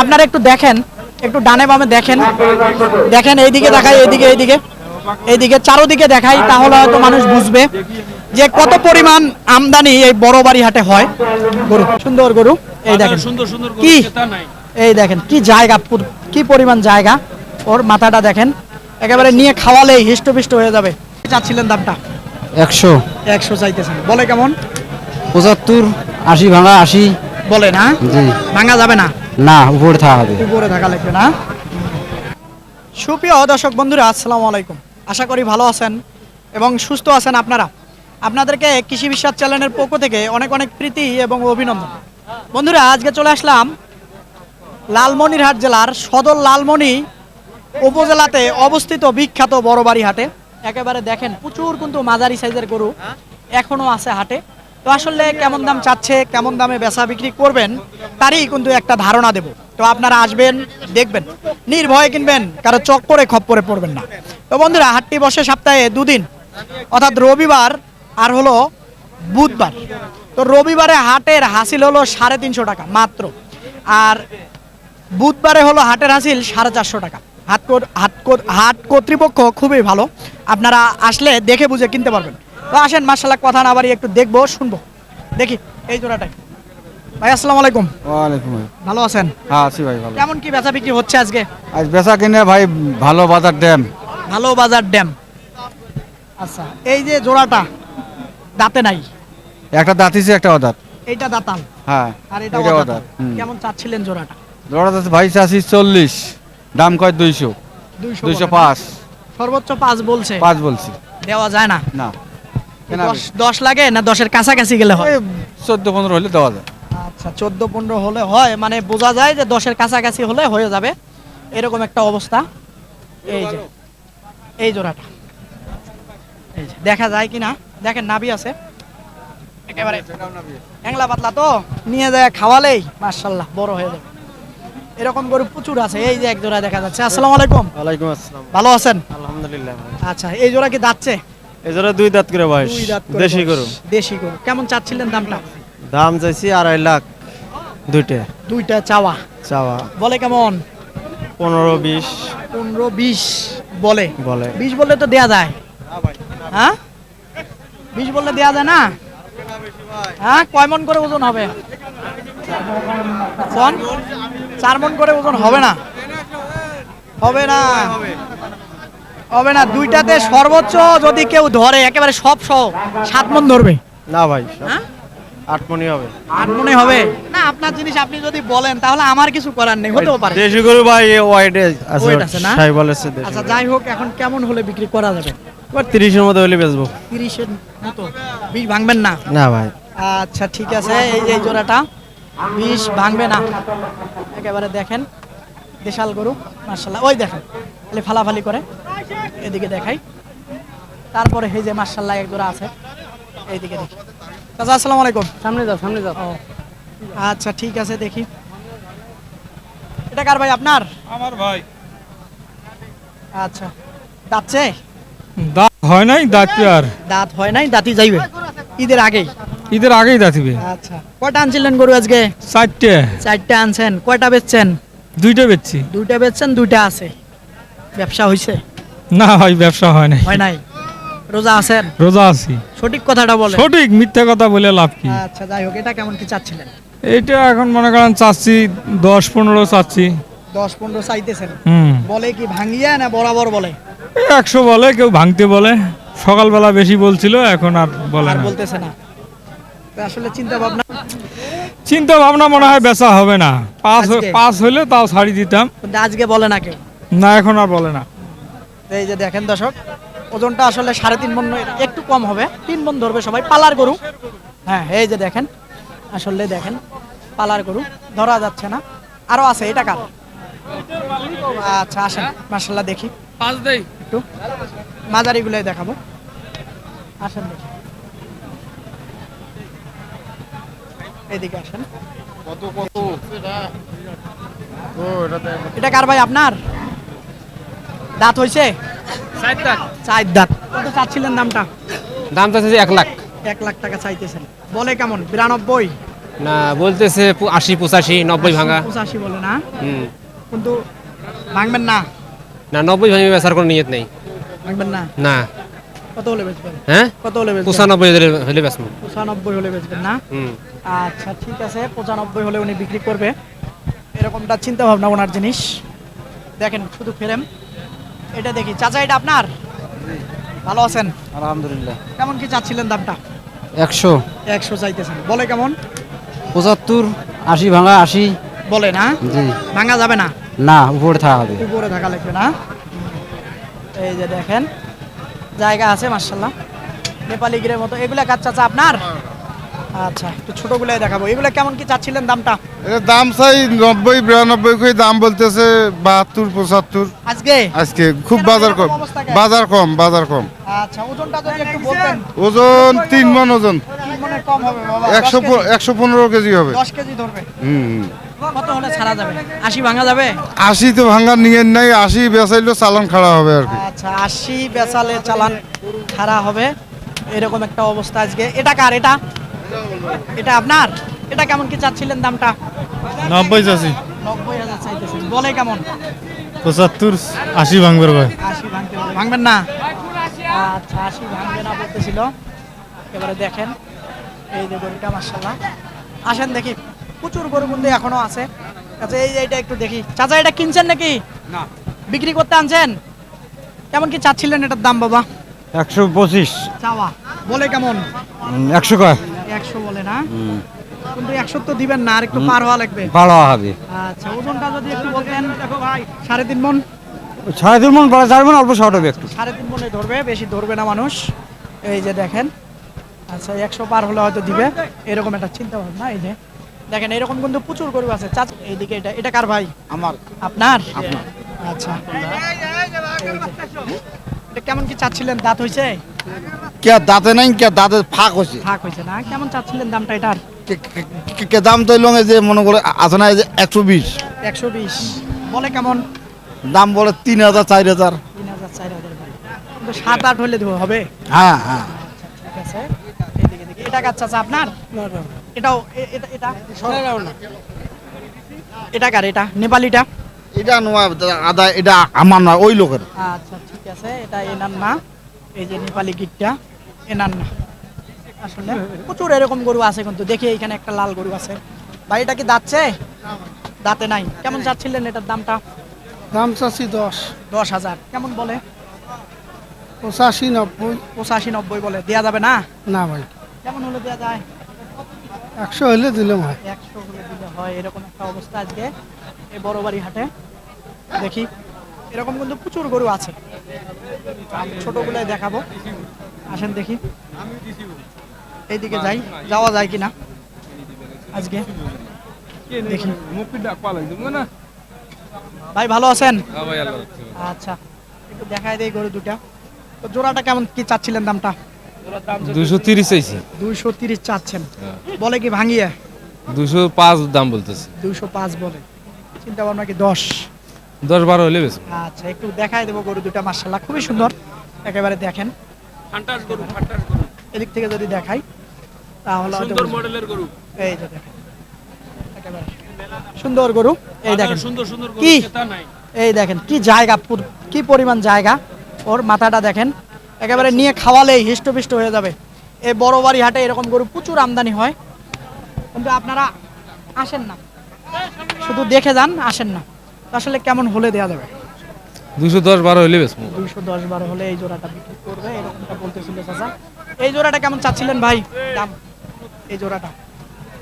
আপনারা একটু দেখেন, একটু ডানে বামে দেখেন, দেখেন এইদিকে দেখাই, এইদিকে এইদিকে এইদিকে চারোদিকে দেখাই, তাহলে হয়তো মানুষ বুঝবে যে কত পরিমাণ আমদানি এই বড় বাড়ি হাটে হয়। গরু সুন্দর গরু, এই দেখেন সুন্দর সুন্দর কি, ক্রেতা নাই। এই দেখেন কি জায়গা, কি পরিমাণ জায়গা, ওর মাথাটা দেখেন, একেবারে নিয়ে খাওয়ালেই হিষ্টপিষ্ট হয়ে যাবে। চাচ্ছিলেন দামটা 100 100 চাইতেছেন, বলে কেমন? 75 80 ভাঙা 80। বলে না, জি ভাঙা যাবে না, না, উপরে থাকা হবে। উপরে থাকা লাগবে না। সুপ্রিয় দর্শক বন্ধুরা, আসসালামু আলাইকুম। আশা করি ভালো আছেন এবং সুস্থ আছেন আপনারা। আপনাদেরকে কৃষি বিশ্বাস চ্যানেলের পক্ষ থেকে অনেক অনেক প্রীতি এবং অভিনন্দন। বন্ধুরা, আজকে চলে আসলাম লালমনিরহাট জেলার সদর লালমনি উপজেলাতে অবস্থিত বিখ্যাত বড়বাড়ি হাটে। একেবারে দেখেন প্রচুর কিন্তু মাঝারি সাইজের গরু এখনো আছে হাটে। তো আসলে কেমন দাম চাচ্ছে, কেমন দামে বেচা বিক্রি করবেন, তারই কিন্তু একটা ধারণা দেব। তো আপনারা আসবেন, দেখবেন, নির্ভয়ে কিনবেন, কারো চক্করে খপ্পরে পড়বেন না। তো বন্ধুরা, হাটটি বসে সপ্তাহে দুদিন, অর্থাৎ রবিবার আর হলো বুধবার। তো রবিবারে হাটের হাসিল হলো 350 টাকা মাত্র, আর বুধবারে হলো হাটের হাসিল 450 টাকা। হাট কর্তৃপক্ষ খুবই ভালো, আপনারা আসলে দেখে বুঝে কিনতে পারবেন। তো আসেন, মাশাআল্লাহ, কথা না বাড়ি একটু দেখবো শুনবো। দেখি এই জোড়াটাই। ভাই আসসালামু আলাইকুম। ওয়ালাইকুম। ভালো আছেন? হ্যাঁ আছি ভাই, ভালো। কেমন কি বেচা বিক্রি হচ্ছে আজকে? আজ বেচা কিনে ভাই ভালো বাজার ড্যাম। ভালো বাজার ড্যাম। আচ্ছা, এই যে জোড়াটা দাঁতে নাই, একটা দাঁতিছে একটা অদাত। এইটা দাঁতাল হ্যাঁ, আর এটা এটা অদাঁতাল। অদাত। কেমন চাচ্ছিলেন জোড়াটা? জোড়া দাঁত ভাই চাষি 40, দাম কয় 200। 205 সর্বোচ্চ 5 বলছে। 5 বলছি। দেওয়া যায় না? না, 10 লাগে না 10-এর কাছাকাছি গেলে হয়? 14-15 হলে দেওয়া যায়। আচ্ছা, 14-15 হলে হয়, মানে বোঝা যায় যে 10-এর কাছাকাছি হলে হয়ে যাবে, এরকম একটা অবস্থা। এই যে এই জোড়াটা, এই যে দেখা যায় কিনা দেখেন, নাভি আছে একেবারে হ্যাংলা পাতলা, তো নিয়ে যায় খাওয়ালেই মাশাআল্লাহ বড় হয়ে যাবে। এরকম গরু প্রচুর আছে। এই যে এক জোড়া দেখা যাচ্ছে। আসসালামু আলাইকুম। ওয়ালাইকুম আসসালাম। ভালো আছেন? আলহামদুলিল্লাহ ভাই। আচ্ছা, এই জোড়া কি দাঁতছে? এই জোড়া 2 দাঁত করে বয়স, 2 দাঁত করে দেশি বয়স। গরু। দেশি গরু। কেমন চাচ্ছিলেন দামটা? দাম চাইছি 2.5 লাখ, দুইটা দুইটা চাওয়া। চাওয়া। বলে কেমন? 15-20 15-20 বলে। বলে। 20 বললে তো দেয়া যায়। হ্যাঁ, 20 বললে দেয়া যায় না? হ্যাঁ, কয় মন করে ওজন হবে? 4 মন করে ওজন হবে না? হবে না, হবে না। দুইটাতে সর্বোচ্চ যদি কেউ ধরে একেবারে সব সহ 7 মন ধরবে। না ভাই, হ্যাঁ, 8 মণই হবে। 8 মনে হবে না? আপনার জিনিস আপনি যদি বলেন তাহলে আমার কিছু করার নেই, হতেও পারে। দেশি গরু ভাই, ওয়াইড আছে, Weight আছে না? সাইবল আছে দেশি। আচ্ছা, যাই হোক, এখন কেমন হলে বিক্রি করা যাবে? 30 এর মধ্যে হলে বেচবো। 30-এর মতো। 20 ভাঙবেন না? না ভাই। আচ্ছা, ঠিক আছে। এই যে এই জোড়াটা 20 ভাঙবে না, একেবারে দেখেন দেশাল গরু মাশাআল্লাহ। ওই দেখেন খালি ফালাফালি করে, এদিকে দেখাই। তারপরে এই যে মাশাআল্লাহ এক জোড়া আছে, এইদিকে দেখি। চাচা আসসালামু আলাইকুম। সামনে যাও, সামনে যাও। ও, আচ্ছা, ঠিক আছে, দেখি। এটা কার ভাই, আপনার? আমার ভাই আচ্ছা, দাঁতছে? দাঁত হয় নাই, দাঁত আর দাঁত হয় নাই, দাঁতই যাইবে ঈদের আগেই। ঈদের আগেই দাঁতিবে। আচ্ছা, কয়টা আনছিলেন গরু আজকে? 4টে। 4টা আনছেন। কয়টা বেচছেন? 2টা বেচছি। 2টা বেচছেন, 2টা আছে। ব্যবসা হইছে? না ভাই, ব্যবসা হয় নাই। হয় নাই। রোজা আছেন? রোজা আছি। সঠিক কথাটা বলেন। সঠিক, মিথ্যা কথা বলে লাভ কি? আচ্ছা, যাই হোক, এটা কেমন কি চাচ্ছিলেন? এইটা এখন মনে করেন চাচ্ছি 10-15 চাচ্ছি। 10-15 চাইতেছেন। হুম, বলে কি ভাঙিয়া না বরাবর বলে? 100 বলে, কেউ ভাঙতে বলে। সকালবেলা বেশি বলছিল, এখন আর বলে আর না। বলতেছে না। তো আসলে চিন্তা ভাবনা চিন্তা ভাবনা মনে হয় বেচা হবে না। আজকে? 5 হলে তাও ছাড়ি দিতাম। কিন্তু আজকে বলে না কেউ। না, এখন আর বলে না। তো এই যে দেখেন দর্শক, ওজনটা আসলে 3.5 মণ, একটু কম হবে। 3 মণ ধরবে সবাই। পালার গরু। হ্যাঁ, এই যে দেখেন, আসলে দেখেন পালার গরু, ধরা যাচ্ছে না। আরো আছে। এটা কার? আচ্ছা, আসেন মাশাআল্লাহ, দেখি 5 দেই। একটু মাঝারিগুলোই দেখাবো। আসেন দেখি, এদিকে আসেন। এটা কার ভাই, আপনার? দাঁত হইছে? 4 দাঁত। 4 দাঁত। কত চাচ্ছিলেন দামটা? দাম চাইছে 1 লাখ। 1 লাখ টাকা চাইতেছেন। বলে কেমন? 92? না বলতেছে 80 85 90 ভাঙা 85 বলে না, হুম কিন্তু ভাঙবেন না? না 90 ভাঙে বেচার কোনো নিয়ত নেই ভাঙবেন না? না কত হলে বেচবেন? হ্যাঁ কত হলে বেচবেন? 95 হলে বেচবো 95 হলে বেচবেন না? হুম আচ্ছা ঠিক আছে, 95 হলে উনি বিক্রি করবে, এরকমটা চিন্তা ভাবনা ওনার জিনিস। দেখেন শুধু ফ্রেম, এটা দেখি। চাচা এটা আপনার? ভালো আছেন? আলহামদুলিল্লাহ। কেমন কি চাচ্ছিলেন দামটা? 100 100 চাইতেছেন, বলে কেমন? 75 80 ভাঙা 80। বলে না? জি ভাঙা যাবে না, না, উপরে থাকা হবে। উপরে থাকা লাগবে না। এই যে দেখেন জায়গা আছে মাশাআল্লাহ, নেপালি গিরের মতো। এগুলা কাজ চাচা আপনার? আচ্ছা একটু ছোটগুলাই দেখাবো। এগুলা কেমন কি চাচ্ছিলেন দামটা? এর দাম চাই 90 92 করে দাম বলতেছে 72 75 আজকে আজকে খুব কেন বাজার কম এরকম অবস্থা কেন? বাজার কম আচ্ছা ওজনটা যদি একটু বলতেন। ওজন 3 মণ ওজন 3 মণের কম হবে বাবা, 115 কেজি হবে 10 কেজি ধরবে। হুম কত হলে ছাড়া যাবে? 80 ভাঙা যাবে? 80 তো ভাঙার নিয়েন নাই, 80 বেচাইলো চালান খাড়া হবে আর কি। আচ্ছা 80 বেচালে চালান খাড়া হবে, এরকম একটা অবস্থা আজকে। এটা কার? এটা আপনার? এটা কেমন কি চাচ্ছিলেন দামটা? 90 চাষি 90,000 চাইতেছেন, বলে কেমন? 75 80 ভাঙবে ভাই। 80 ভাঙতে হবে, ভাঙবেন না? আচ্ছা 80 ভাঙবে না বলতেছিল। এবারে দেখেন এই যে গরুটা মাশাআল্লাহ, আসেন দেখি। প্রচুর গরু কিন্তু এখনো আছে। আচ্ছা এইটা একটু দেখি। চাচা এটা কিনছেন নাকি? না। বিক্রি করতে আনছেন? কেমন কি চাচ্ছিলেন এটার দাম বাবা? 125 চাওয়া, বলে কেমন? 100 কয় 100 বলে না, কিন্তু 100 তো দিবেন না, আর একটু পার হওয়া লাগবে। ভালো হবে। আচ্ছা ওজনটা যদি একটু বলতেন। দেখো ভাই 3.5 মণ, 3.5 মণ বলা যাবে না, অল্প শর্ট হবে একটু। 3.5 মণে ধরবে, বেশি ধরবে না মানুষ। এই যে দেখেন, আচ্ছা 100 পার হলে হয়তো দিবে, এরকম একটা চিন্তা ভাবনা। এই যে দেখেন এরকম কিন্তু প্রচুর গরু আছে। চাচা এইদিকে এটা কার ভাই? আমার আপনার? আচ্ছা এই যে, এটা কেমন কি চাচ্ছিলেন? দাঁত হইছে? কে দাঁতে নাই, কে দাঁতে ফাঁক হচ্ছে। ফাঁক হইছে না? কেমন চাচ্ছিলেন দামটা এটার? কে দাম তো লঙে যে মনে করে আছে না, এই যে 120 120 বলে কেমন? দাম বলে 3000 4000। 3000 4000 বলে, কিন্তু 7-8 হলে হবে। হ্যাঁ হ্যাঁ ঠিক আছে, এইদিকে দেখি। এটা কার চাচা আপনার? এটাও এটা এটা কার? এটা নেপালিটা? এটা নোয়া আদা, এটা আমার না, ওই লোকের। আচ্ছা ঠিক আছে, এটা এনার না। এই যে নেপালি গিটটা এনার না। আসলে প্রচুর এরকম গরু আছে কিন্তু। দেখি এখানে একটা লাল গরু আছে। ভাই এটা কি দাঁতছে? দাঁতে নাই। কেমন চাচ্ছিলেন এটার দামটা? দাম চাচ্ছি 10,000। কেমন বলে? 85 90। 85-90 বলে। দেয়া যাবে না? না ভাই, কেমন হলে দেয়া যায়? 100 হলে দিলাম হয়। 100 হলে দিলে হয়, এরকম একটা অবস্থা আজকে এই বড় বাড়ি হাটে। দেখি এরকম কিন্তু প্রচুর গরু আছে, ছোটগুলাই দেখাবো। আসেন দেখি এইদিকে যাই, যাওয়া যায় কিনা আজকে দেখি। ভাই ভালো আছেন? আচ্ছা একটু দেখাই দেই গরু দুটা। তো জোড়াটা কেমন কি চাচ্ছিলেন দামটা? 230 চাইছি 230 চাচ্ছেন, বলে কি ভাঙিয়ে? 205 দাম বলতেছে 205 বলে। চিন্তা ভাবনা কি 10? 10 12 হলে বেশ। আচ্ছা একটু দেখাই দেবো গরু দুটা, মাশাআল্লাহ খুবই সুন্দর। একেবারে দেখেন এদিক থেকে যদি দেখাই তাহলে সুন্দর মডেলের গরু। এই যে দেখেন একেবারে সুন্দর গরু। এই দেখেন কি, এই দেখেন কি জায়গা, কি পরিমাণ জায়গা। ওর মাথাটা দেখেন, একেবারে নিয়ে খাওয়ালেই হিষ্টপিষ্ট হয়ে যাবে। এই বড় বাড়ি হাটে এরকম গরু প্রচুর আমদানি হয়, কিন্তু আপনারা আসেন না, শুধু দেখে যান, আসেন না। তো আসলে কেমন হলে দেয়া যাবে? 210 12 হলে বেশ। 210-12 হলে এই জোড়াটা বিক্রি করবে, এরকমটা বলতেছিল চাচা। এই জোড়াটা কেমন চাচ্ছিলেন ভাই দাম? এই জোড়াটা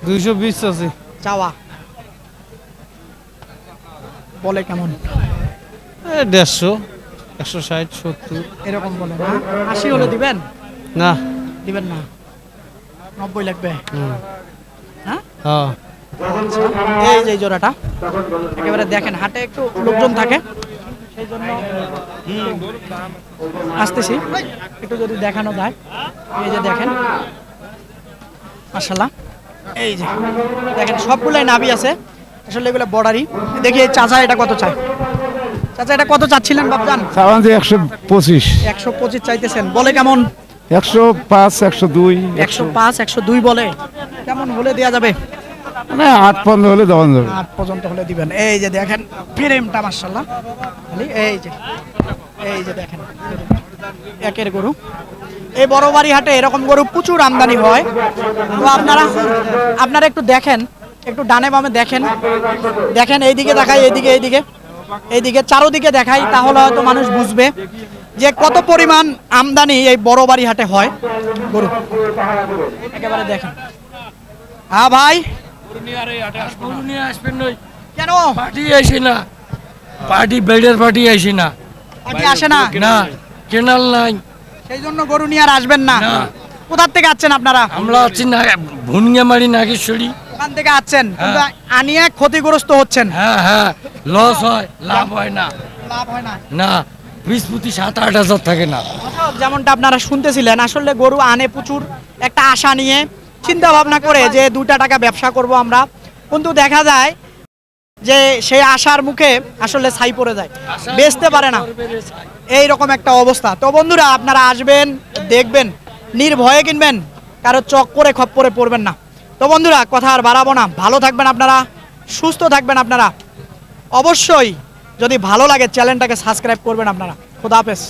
220 আছে চাওয়া, বলে কেমন? 150 160 70। এরকম বলে না? 80 হলে দিবেন? না। দিবেন না? 90 লাগবে? হ্যাঁ হ্যাঁ আচ্ছা, এই যে এই জোড়াটা একেবারে দেখেন হাটে একটু লোকজন থাকে, সেই জন্য আসতেছি, একটু যদি দেখানো যায়। এই যে দেখেন মাশাআল্লাহ, এই যে দেখেন সবগুলাই নাভি আছে, আসলে এগুলো বর্ডারই। দেখি এই চাচা এটা কত চায়? চাচা এটা কত চাচ্ছিলেন বাপজান? 125 125 চাইতেছেন, বলে কেমন? 105 102 105 102 বলে। কেমন হলে দেয়া যাবে? মানে 8-15 হলে দেওয়া যাবে। 8 পর্যন্ত হলে দিবেন। এই যে দেখেন ফ্রেমটা মাশাআল্লাহ, এই যে দেখেন একের গরু। এই বড় বাড়ি হাটে এরকম গরু প্রচুর আমদানি হয়। তো আপনারা একটু দেখেন, একটু ডানে বামে দেখেন, এইদিকে দেখাই, এইদিকে চারোদিকে দেখাই, তাহলে হয়তো মানুষ বুঝবে যে কত পরিমাণ আমদানি এই বড় বাড়ি হাটে হয় গরু। একেবারে দেখেন। হ্যাঁ ভাই, কেন পার্টি আসে না, পার্টি বেডের পার্টি আসে না, পার্টি আসে না? না কেনাল নাই, সেই জন্য গরু নিয়ে আর আসবেন না। না। কোথা থেকে আসছেন আপনারা? আমরা আছি না ভুনিয়ামারি নাগেশ্বরী। ওখান থেকে আসছেন, কিন্তু আনিয়ে ক্ষতিগ্রস্ত হচ্ছেন। হ্যাঁ হ্যাঁ, লস হয়, লাভ হয় না। লাভ হয় না। না, পিস প্রতি 7-8 হাজার থাকে না। দর্শক, যেমনটা আপনারা শুনতেছিলেন, আসলে গরু আনে প্রচুর একটা আশা নিয়ে, চিন্তা ভাবনা করে যে 2 টাকা ব্যবসা করব আমরা, কিন্তু দেখা যায় যে সেই আশার মুখে আসলে ছাই পড়ে যায়, বেচতে পারে না, এই রকম একটা অবস্থা। তো বন্ধুরা, আপনারা আসবেন, দেখবেন, নির্ভয়ে কিনবেন, কারো চক্করে খপ্পরে পড়বেন না। তো বন্ধুরা, কথা আর বাড়াবো না, ভালো থাকবেন আপনারা, সুস্থ থাকবেন আপনারা। অবশ্যই যদি ভালো লাগে চ্যানেলটাকে সাবস্ক্রাইব করবেন আপনারা। খোদা হাফেজ।